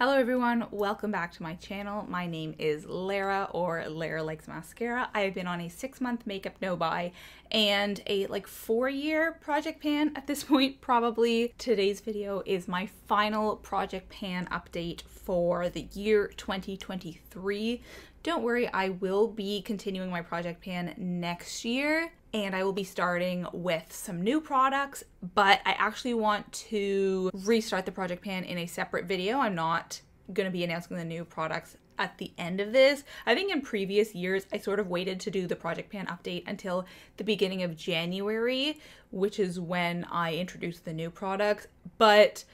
Hello everyone, welcome back to my channel. My name is Lara, or Lara Likes Mascara. I have been on a 6-month makeup no-buy and a 4-year project pan at this point, probably. Today's video is my final project pan update for the year 2023. Don't worry, I will be continuing my project pan next year, and I will be starting with some new products, but I actually want to restart the project pan in a separate video. I'm not going to be announcing the new products at the end of this. I think in previous years, I sort of waited to do the project pan update until the beginning of January, which is when I introduced the new products, but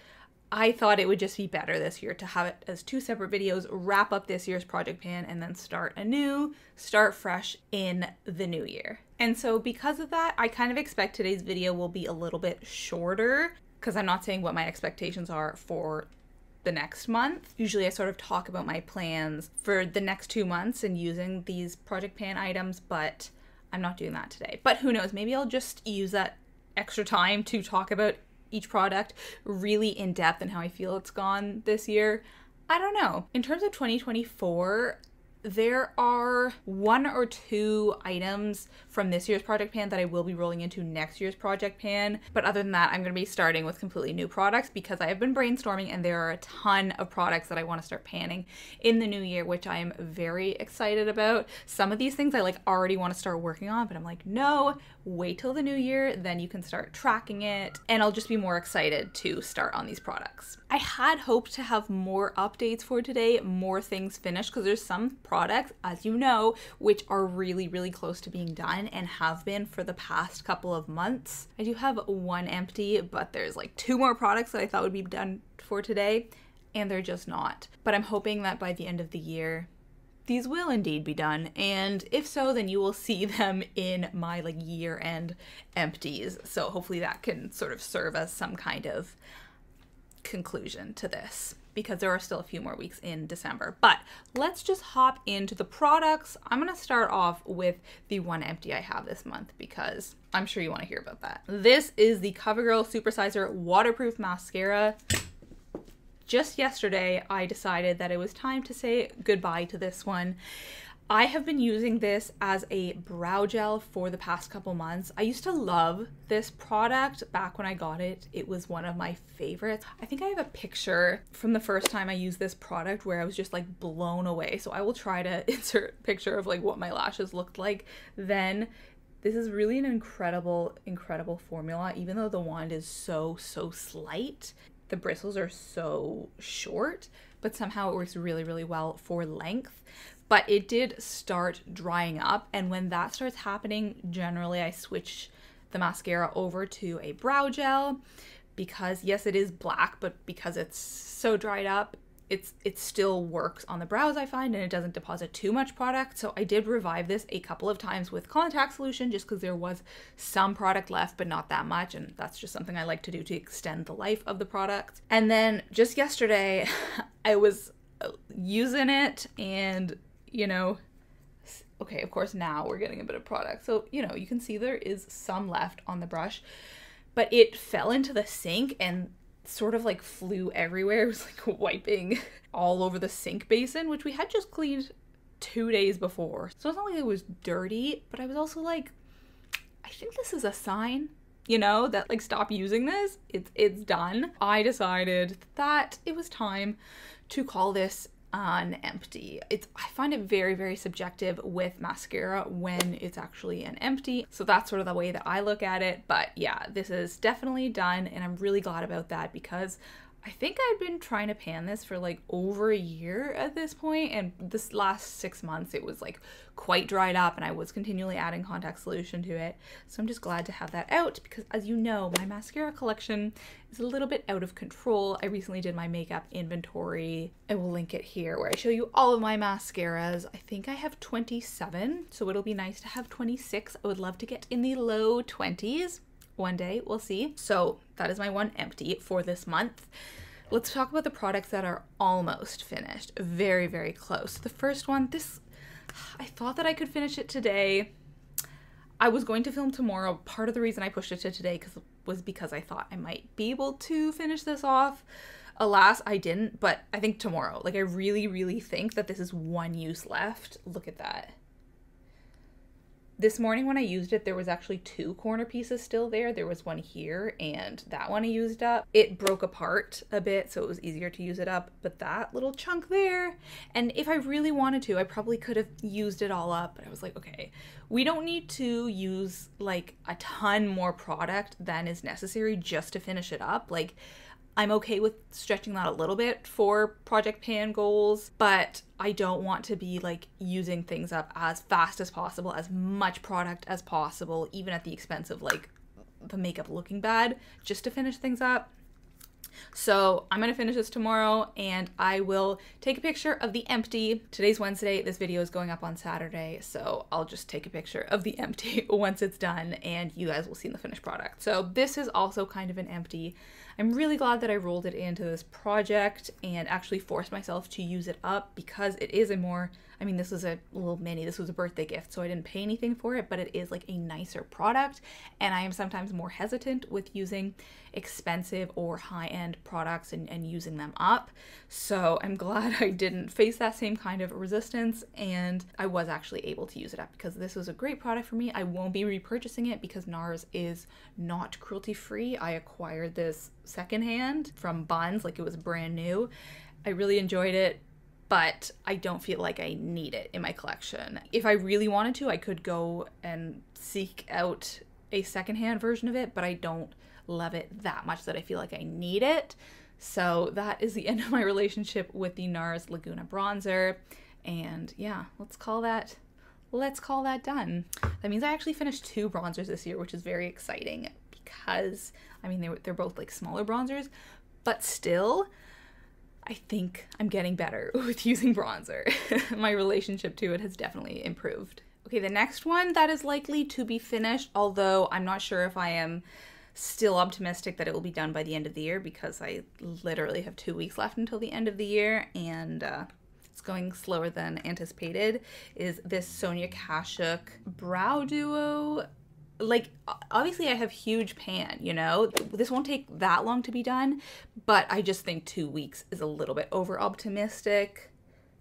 I thought it would just be better this year to have it as 2 separate videos, wrap up this year's project pan, and then start fresh in the new year. And so because of that, I kind of expect today's video will be a little bit shorter because I'm not saying what my expectations are for the next month. Usually I sort of talk about my plans for the next 2 months and using these project pan items, but I'm not doing that today. But who knows, maybe I'll just use that extra time to talk about each product really in depth and how I feel it's gone this year. I don't know. In terms of 2024, there are 1 or 2 items from this year's project pan that I will be rolling into next year's project pan. But other than that, I'm going to be starting with completely new products because I have been brainstorming and there are a ton of products that I want to start panning in the new year, which I am very excited about. Some of these things I already want to start working on, but I'm like, no, wait till the new year, then you can start tracking it. And I'll just be more excited to start on these products. I had hoped to have more updates for today, more things finished, because there's some products, as you know, which are really, really close to being done and have been for the past couple of months. I do have 1 empty, but there's 2 more products that I thought would be done for today, and they're just not. But I'm hoping that by the end of the year, these will indeed be done, and if so, then you will see them in my year-end empties. So hopefully that can sort of serve as some kind of conclusion to this, because there are still a few more weeks in December. But let's just hop into the products. I'm gonna start off with the 1 empty I have this month because I'm sure you want to hear about that. This is the CoverGirl Supersizer Waterproof Mascara. Just yesterday, I decided that it was time to say goodbye to this one. I have been using this as a brow gel for the past couple months. I used to love this product back when I got it. It was one of my favorites. I think I have a picture from the first time I used this product where I was just blown away. So I will try to insert a picture of what my lashes looked like then. This is really an incredible, incredible formula, even though the wand is so slight. The bristles are so short, but somehow it works really, really well for length. But it did start drying up, and when that starts happening, generally I switch the mascara over to a brow gel because yes, it is black, but because it's so dried up, it still works on the brows, I find, and it doesn't deposit too much product. So I did revive this a couple of times with contact solution just because there was some product left, but not that much, and that's just something I like to do to extend the life of the product. And then just yesterday, I was using it and okay, of course now we're getting a bit of product. So, you can see there is some left on the brush, but it fell into the sink and sort of flew everywhere. It was wiping all over the sink basin, which we had just cleaned 2 days before. So it's not like it was dirty, but I was also I think this is a sign, that stop using this. It's done. I decided that it was time to call this an empty. I find it very, very subjective with mascara when it's actually an empty. So that's sort of the way that I look at it. But yeah, this is definitely done, and I'm really glad about that because I think I've been trying to pan this for over a year at this point, and this last 6 months it was quite dried up and I was continually adding contact solution to it. So I'm just glad to have that out because, as you know, my mascara collection is a little bit out of control. I recently did my makeup inventory. I will link it here where I show you all of my mascaras. I think I have 27, so it'll be nice to have 26. I would love to get in the low 20s. One day, we'll see. So that is my 1 empty for this month. Let's talk about the products that are almost finished. Very, very close. The first one, I thought that I could finish it today. I was going to film tomorrow. Part of the reason I pushed it to today was because I thought I might be able to finish this off. Alas, I didn't, but I think tomorrow. Like, I really, really think that this is one use left. Look at that. This morning when I used it, there was actually 2 corner pieces still there. There was one here and that one I used up. It broke apart a bit, so it was easier to use it up, but that little chunk there, and if I really wanted to, I probably could have used it all up, but I was like, okay, we don't need to use like a ton more product than is necessary just to finish it up. Like, I'm okay with stretching that a little bit for project pan goals, but I don't want to be like using things up as fast as possible, as much product as possible, even at the expense of like the makeup looking bad, just to finish things up. So I'm gonna finish this tomorrow and I will take a picture of the empty. Today's Wednesday, this video is going up on Saturday, so I'll just take a picture of the empty once it's done and you guys will see the finished product. So this is also kind of an empty. I'm really glad that I rolled it into this project and actually forced myself to use it up because it is a more, I mean, this is a little mini, this was a birthday gift, so I didn't pay anything for it, but it is like a nicer product, and I am sometimes more hesitant with using expensive or high-end products and using them up. So I'm glad I didn't face that same kind of resistance, and I was actually able to use it up because this was a great product for me. I won't be repurchasing it because NARS is not cruelty-free. I acquired this secondhand from Buns, like it was brand new. I really enjoyed it, but I don't feel like I need it in my collection. If I really wanted to, I could go and seek out a secondhand version of it, but I don't love it that much that I feel like I need it. So that is the end of my relationship with the NARS Laguna bronzer. And yeah, let's call that done. That means I actually finished 2 bronzers this year, which is very exciting because, I mean, they're both like smaller bronzers, but still, I think I'm getting better with using bronzer. My relationship to it has definitely improved. Okay, the next one that is likely to be finished, although I'm not sure if I am still optimistic that it will be done by the end of the year because I literally have 2 weeks left until the end of the year and it's going slower than anticipated, is this Sonia Kashuk Brow Duo. Like, obviously I have huge pan, you know, this won't take that long to be done, but I just think 2 weeks is a little bit over optimistic.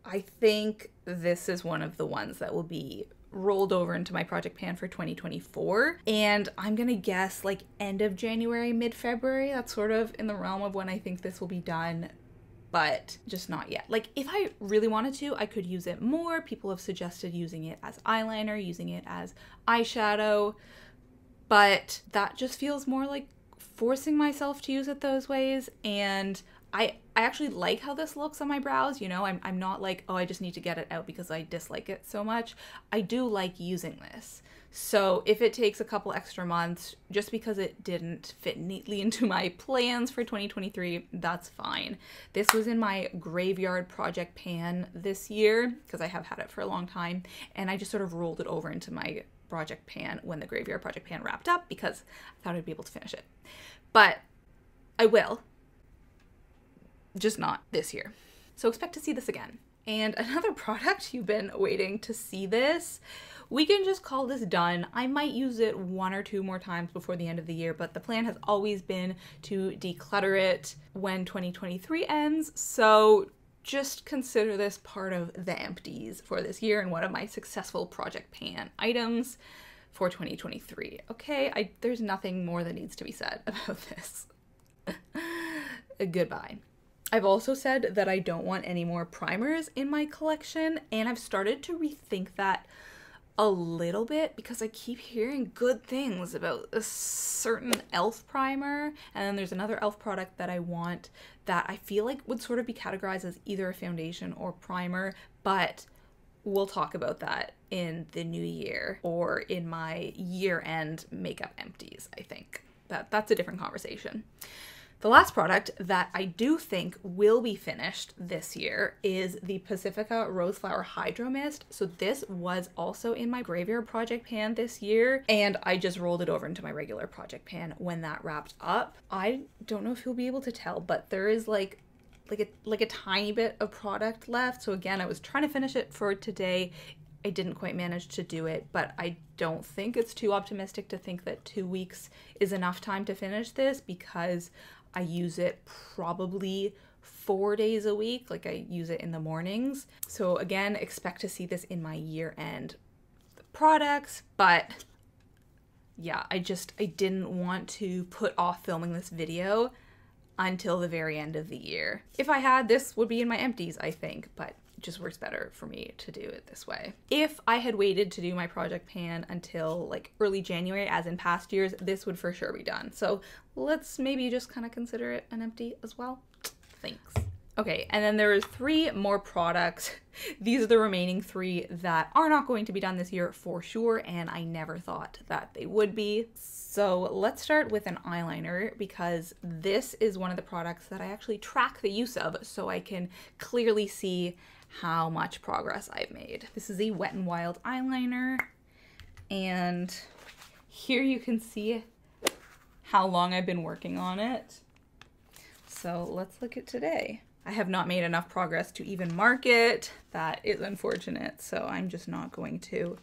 I think this is one of the ones that will be rolled over into my project pan for 2024, and I'm gonna guess like end of January, mid-February. That's sort of in the realm of when I think this will be done, but just not yet. Like, if I really wanted to, I could use it more. People have suggested using it as eyeliner, using it as eyeshadow, but that just feels more like forcing myself to use it those ways, and I actually like how this looks on my brows, you know. I'm not like, oh, I just need to get it out because I dislike it so much. I do like using this. So if it takes a couple extra months just because it didn't fit neatly into my plans for 2023, that's fine. This was in my graveyard project pan this year because I have had it for a long time, and I just sort of rolled it over into my project pan when the graveyard project pan wrapped up because I thought I'd be able to finish it. But I will. Just not this year. So expect to see this again. And another product, you've been waiting to see this. We can just call this done. I might use it 1 or 2 more times before the end of the year, but the plan has always been to declutter it when 2023 ends. So just consider this part of the empties for this year and one of my successful project pan items for 2023. Okay, there's nothing more that needs to be said about this. Goodbye. I've also said that I don't want any more primers in my collection, and I've started to rethink that a little bit because I keep hearing good things about a certain e.l.f. primer, and then there's another e.l.f. product that I want that I feel like would sort of be categorized as either a foundation or primer, but we'll talk about that in the new year or in my year-end makeup empties. I think that's a different conversation. The last product that I do think will be finished this year is the Pacifica Rose Flower Hydro Mist. So this was also in my graveyard project pan this year, and I just rolled it over into my regular project pan when that wrapped up. I don't know if you'll be able to tell, but there is like a tiny bit of product left. So again, I was trying to finish it for today. I didn't quite manage to do it, but I don't think it's too optimistic to think that 2 weeks is enough time to finish this because I use it probably 4 days a week. Like I use it in the mornings. So again, expect to see this in my year-end products, but yeah, I didn't want to put off filming this video until the very end of the year. If I had, this would be in my empties, I think, but it just works better for me to do it this way. If I had waited to do my project pan until like early January, as in past years, this would for sure be done. So let's maybe just kind of consider it an empty as well. Thanks. Okay, and then there is 3 more products. These are the remaining 3 that are not going to be done this year for sure, and I never thought that they would be. So let's start with an eyeliner, because this is one of the products that I actually track the use of so I can clearly see how much progress I've made. This is a Wet n Wild eyeliner, and here you can see how long I've been working on it. So let's look at today. I have not made enough progress to even mark it. That is unfortunate, so I'm just not going to.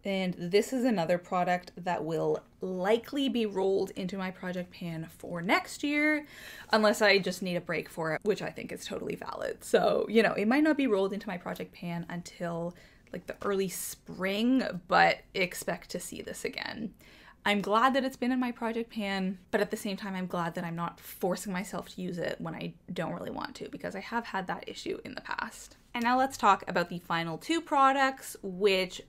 And this is another product that will likely be rolled into my project pan for next year, unless I just need a break for it, which I think is totally valid. So, you know, it might not be rolled into my project pan until like the early spring, but expect to see this again. I'm glad that it's been in my project pan, but at the same time, I'm glad that I'm not forcing myself to use it when I don't really want to, because I have had that issue in the past. And now let's talk about the final 2 products, which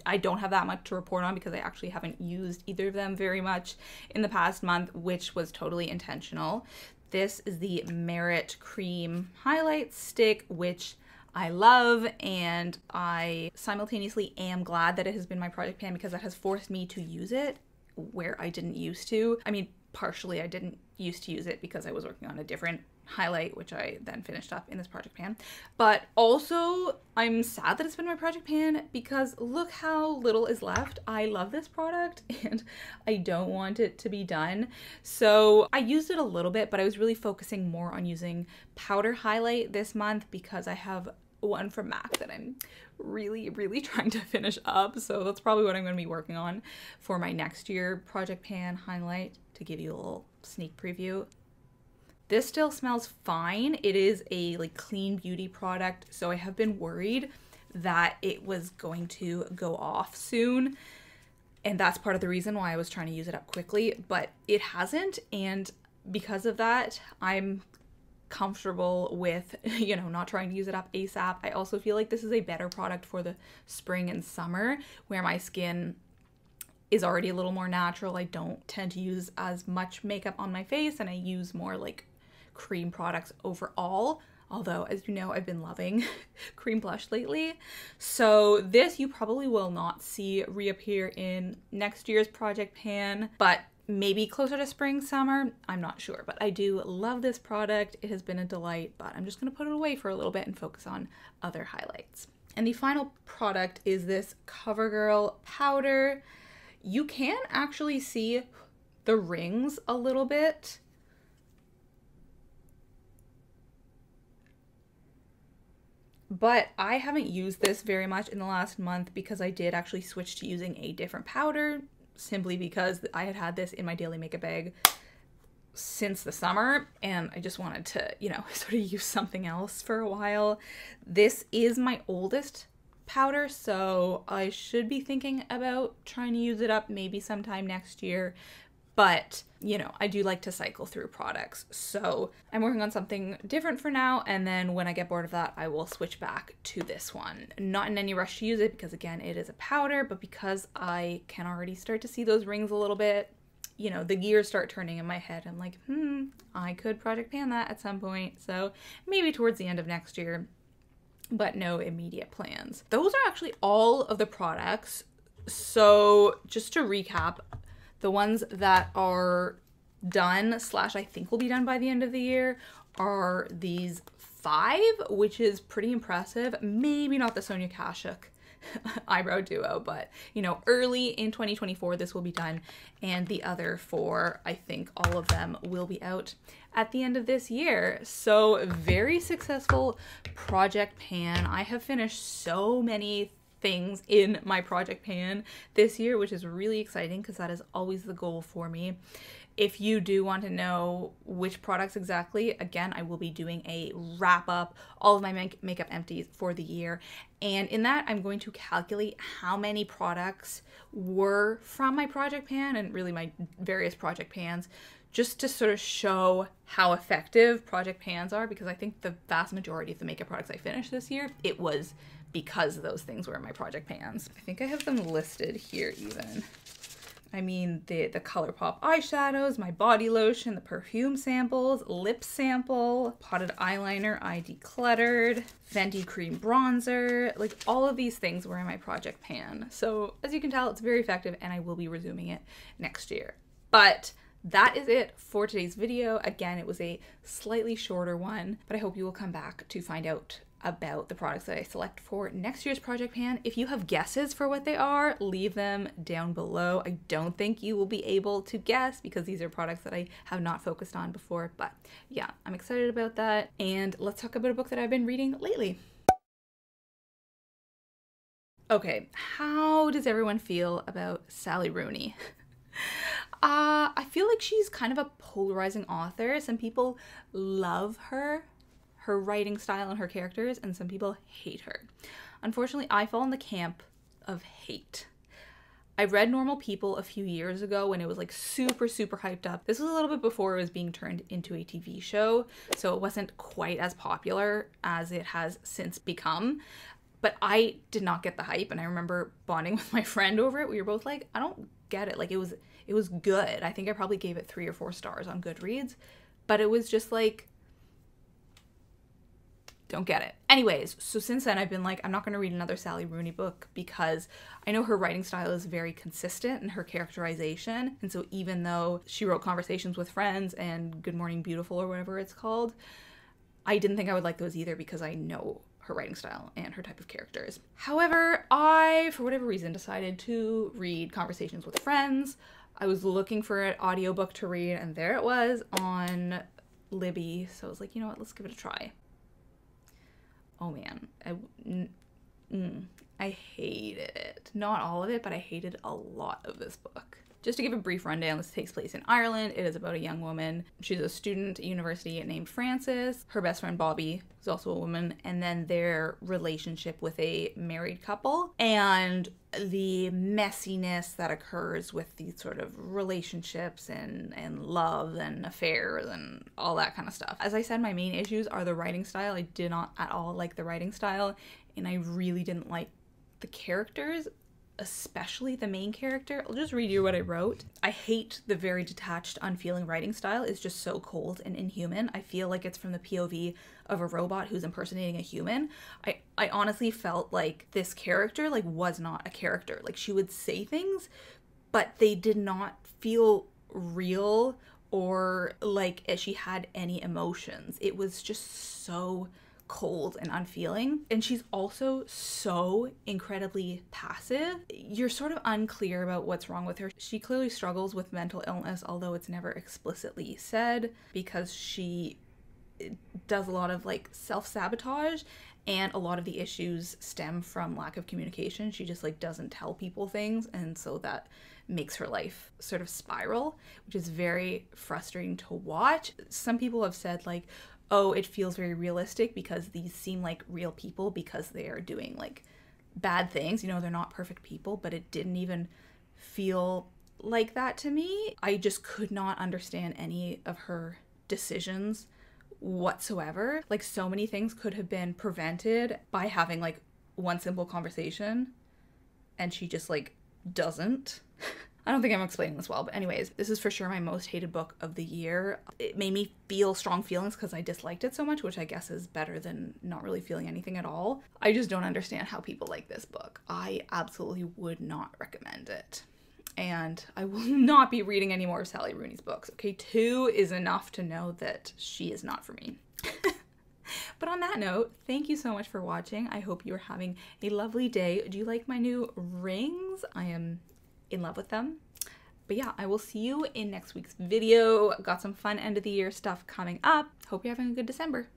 I don't have that much to report on because I actually haven't used either of them very much in the past month, which was totally intentional. This is the Merit Cream Highlight Stick, which I love, and I simultaneously am glad that it has been my project pan because that has forced me to use it where I didn't used to. I mean, partially I didn't used to use it because I was working on a different highlight, which I then finished up in this project pan. But also, I'm sad that it's been my project pan because look how little is left. I love this product and I don't want it to be done. So I used it a little bit, but I was really focusing more on using powder highlight this month because I have one from MAC that I'm really trying to finish up. So that's probably what I'm going to be working on for my next year project pan highlight, to give you a little sneak preview. This still smells fine. It is a like clean beauty product, so I have been worried that it was going to go off soon. And that's part of the reason why I was trying to use it up quickly, but it hasn't. And because of that, I'm comfortable with, you know, not trying to use it up ASAP. I also feel like this is a better product for the spring and summer where my skin is already a little more natural. I don't tend to use as much makeup on my face and I use more like cream products overall. Although, as you know, I've been loving cream blush lately. So this you probably will not see reappear in next year's project pan, but maybe closer to spring, summer, I'm not sure. But I do love this product. It has been a delight, but I'm just gonna put it away for a little bit and focus on other highlights. And the final product is this CoverGirl powder. You can actually see the rings a little bit. But I haven't used this very much in the last month because I did actually switch to using a different powder, simply because I had had this in my daily makeup bag since the summer and I just wanted to, you know, sort of use something else for a while. This is my oldest powder, so I should be thinking about trying to use it up maybe sometime next year. But, you know, I do like to cycle through products. So I'm working on something different for now. And then when I get bored of that, I will switch back to this one. Not in any rush to use it because, again, it is a powder. But because I can already start to see those rings a little bit, you know, the gears start turning in my head. I'm like, I could project pan that at some point. So maybe towards the end of next year, but no immediate plans. Those are actually all of the products. So just to recap, the ones that are done / I think will be done by the end of the year are these 5, which is pretty impressive. Maybe not the Sonia Kashuk eyebrow duo, but you know, early in 2024 this will be done, and the other 4, I think all of them will be out at the end of this year. So very successful project pan. I have finished so many things in my project pan this year, which is really exciting because that is always the goal for me. If you do want to know which products exactly, again, I will be doing a wrap up, all of my makeup empties for the year. And in that, I'm going to calculate how many products were from my project pan and really my various project pans, just to sort of show how effective project pans are, because I think the vast majority of the makeup products I finished this year, it was because those things were in my project pans. I think I have them listed here even. I mean, the ColourPop eyeshadows, my body lotion, the perfume samples, lip sample, potted eyeliner I decluttered, Fenty cream bronzer, like all of these things were in my project pan. So as you can tell, it's very effective and I will be resuming it next year. But that is it for today's video. Again, it was a slightly shorter one, but I hope you will come back to find out about the products that I select for next year's project pan. If you have guesses for what they are, leave them down below. I don't think you will be able to guess because these are products that I have not focused on before, but yeah, I'm excited about that. And let's talk about a book that I've been reading lately. Okay, how does everyone feel about Sally Rooney? I feel like she's kind of a polarizing author. Some people love her writing style and her characters, and some people hate her. Unfortunately, I fall in the camp of hate. I read Normal People a few years ago when it was like super hyped up. This was a little bit before it was being turned into a TV show, so it wasn't quite as popular as it has since become. But I did not get the hype, and I remember bonding with my friend over it. We were both like, I don't get it. Like it was good. I think I probably gave it 3 or 4 stars on Goodreads, but it was just like, don't get it. Anyways, so since then I've been like, I'm not going to read another Sally Rooney book because I know her writing style is very consistent in her characterization. And so even though she wrote Conversations with Friends and Good Morning Beautiful or whatever it's called, I didn't think I would like those either because I know her writing style and her type of characters. However, I, for whatever reason, decided to read Conversations with Friends. I was looking for an audiobook to read and there it was on Libby. So I was like, you know what, let's give it a try. Oh man, I hated it. Not all of it, but I hated a lot of this book. Just to give a brief rundown, this takes place in Ireland. It is about a young woman. She's a student at university named Frances. Her best friend Bobby is also a woman, and then their relationship with a married couple and the messiness that occurs with these sort of relationships and love and affairs and all that kind of stuff. As I said, my main issues are the writing style. I did not at all like the writing style, and I really didn't like the characters, especially the main character. I'll just read you what I wrote. I hate the very detached, unfeeling writing style. It's just so cold and inhuman. I feel like it's from the POV of a robot who's impersonating a human. I honestly felt like this character like was not a character. Like she would say things, but they did not feel real or like she had any emotions. It was just so cold and unfeeling. And she's also so incredibly passive. You're sort of unclear about what's wrong with her. She clearly struggles with mental illness, although it's never explicitly said, because she does a lot of like self-sabotage, and a lot of the issues stem from lack of communication. She just like doesn't tell people things, and so that makes her life sort of spiral, which is very frustrating to watch. Some people have said like, oh, it feels very realistic because these seem like real people because they are doing like bad things. You know, they're not perfect people, but it didn't even feel like that to me. I just could not understand any of her decisions whatsoever. Like so many things could have been prevented by having like one simple conversation, and she just like doesn't. I don't think I'm explaining this well, but anyways, this is for sure my most hated book of the year. It made me feel strong feelings because I disliked it so much, which I guess is better than not really feeling anything at all. I just don't understand how people like this book. I absolutely would not recommend it. And I will not be reading any more of Sally Rooney's books. Okay, 2 is enough to know that she is not for me. But on that note, thank you so much for watching. I hope you're having a lovely day. Do you like my new rings? I am in love with them. But yeah, I will see you in next week's video. Got some fun end of the year stuff coming up. Hope you're having a good December.